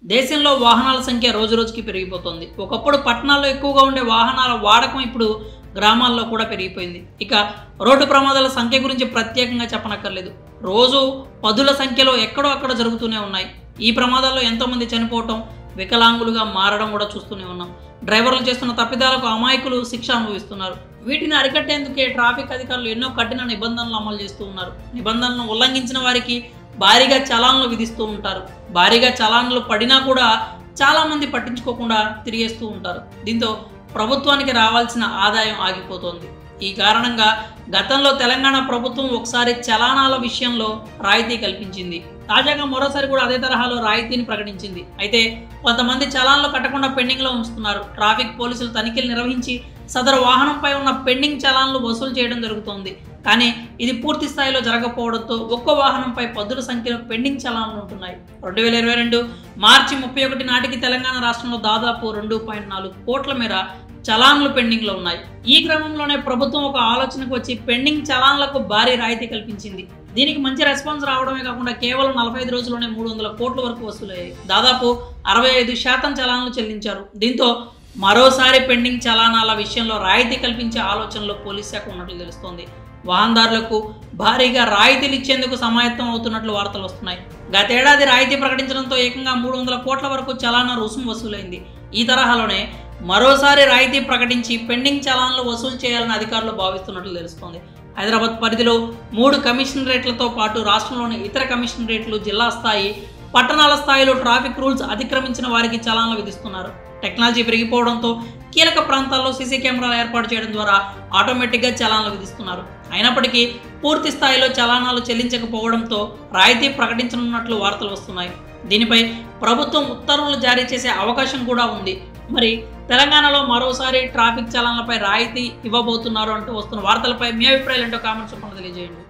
దేశంలో వాహనాల సంఖ్య రోజురోజుకి పెరిగిపోతుంది. ఒకప్పుడు పట్టణాల్లో ఎక్కువగా ఉండే వాహనాల వాడకం ఇప్పుడు గ్రామాల్లో కూడా పెరిగిపోయింది. ఇక రోడ్డు ప్రమాదాల సంఖ్య గురించి ప్రత్యేకంగా చెప్పనక్కర్లేదు. రోజు పదుల సంఖ్యలో ఎక్కడో అక్కడ జరుగుతూనే ఉన్నాయి. ఈ ప్రమాదాల్లో ఎంతోమంది చనిపోవటం, వికలాంగులుగా మారడం కూడా చూస్తూనే ఉన్నాం. డ్రైవర్లు చేస్తున్న తప్పిదాలకు అమాయకులు శిక్ష అనుభవిస్తున్నారు. వీటిని అరికట్టేందుకే ట్రాఫిక్ అధికారులు ఎన్నో కఠిన నిబంధనలు అమలు చేస్తూ ఉన్నారు. నిబంధనలను ఉల్లంఘించిన వారికి భారీగా చలాన్లు విధిస్తూ ఉంటారు. భారీగా చలాన్లు పడినా కూడా చాలా మంది పట్టించుకోకుండా తిరిగేస్తూ ఉంటారు. దీంతో ప్రభుత్వానికి రావాల్సిన ఆదాయం ఆగిపోతోంది. ఈ కారణంగా గతంలో తెలంగాణ ప్రభుత్వం ఒకసారి చలానాల విషయంలో రాయితీ కల్పించింది. తాజాగా మరోసారి కూడా అదే తరహాలో రాయితీని ప్రకటించింది. అయితే కొంతమంది చలాన్లు కట్టకుండా పెండింగ్లో ఉంచుతున్నారు. ట్రాఫిక్ పోలీసులు తనిఖీలు నిర్వహించి సదరు వాహనంపై ఉన్న పెండింగ్ చలాన్లు వసూలు చేయడం జరుగుతోంది. కానీ ఇది పూర్తి స్థాయిలో జరగకపోవడంతో ఒక్కో వాహనంపై పదుల సంఖ్యలో పెండింగ్ చలాన్లు ఉంటున్నాయి. 2022 మార్చి 31 నాటికి తెలంగాణ రాష్ట్రంలో దాదాపు 2.4 కోట్ల మేర చలాన్లు పెండింగ్లో ఉన్నాయి. ఈ క్రమంలోనే ప్రభుత్వం ఒక ఆలోచనకు వచ్చి పెండింగ్ చలాన్లకు భారీ రాయితీ కల్పించింది. దీనికి మంచి రెస్పాన్స్ రావడమే కాకుండా కేవలం 45 రోజుల్లోనే 300 కోట్ల వరకు వసూలయ్యాయి. దాదాపు 65% చలాన్లు చెల్లించారు. దీంతో మరోసారి పెండింగ్ చలానాల విషయంలో రాయితీ కల్పించే ఆలోచనలో పోలీస్ శాఖ ఉన్నట్లు తెలుస్తోంది. వాహనదారులకు భారీగా రాయితీలు ఇచ్చేందుకు సమాయత్తం అవుతున్నట్లు వార్తలు వస్తున్నాయి. గతేడాది రాయితీ ప్రకటించడంతో ఏకంగా 300 కోట్ల వరకు చలానా రుసుము వసూలైంది. ఈ తరహాలోనే మరోసారి రాయితీ ప్రకటించి పెండింగ్ చలాన్లు వసూలు చేయాలని అధికారులు భావిస్తున్నట్లు తెలుస్తోంది. హైదరాబాద్ పరిధిలో 3 కమిషనరేట్లతో పాటు రాష్ట్రంలోని ఇతర కమిషనరేట్లు, జిల్లా స్థాయి, పట్టణాల స్థాయిలో ట్రాఫిక్ రూల్స్ అతిక్రమించిన వారికి చలాన్లు విధిస్తున్నారు. టెక్నాలజీ పెరిగిపోవడంతో కీలక ప్రాంతాల్లో సీసీ కెమెరాలు ఏర్పాటు చేయడం ద్వారా ఆటోమేటిక్గా చలాన్లు విధిస్తున్నారు. అయినప్పటికీ పూర్తి స్థాయిలో చలానాలు చెల్లించకపోవడంతో రాయితీ ప్రకటించనున్నట్లు వార్తలు వస్తున్నాయి. దీనిపై ప్రభుత్వం ఉత్తర్వులు జారీ చేసే అవకాశం కూడా ఉంది. మరి తెలంగాణలో మరోసారి ట్రాఫిక్ చలాన్లపై రాయితీ ఇవ్వబోతున్నారు అంటూ వస్తున్న వార్తలపై మీ అభిప్రాయాలు ఏంటో కామెంట్స్ రూపంలో తెలియజేయండి.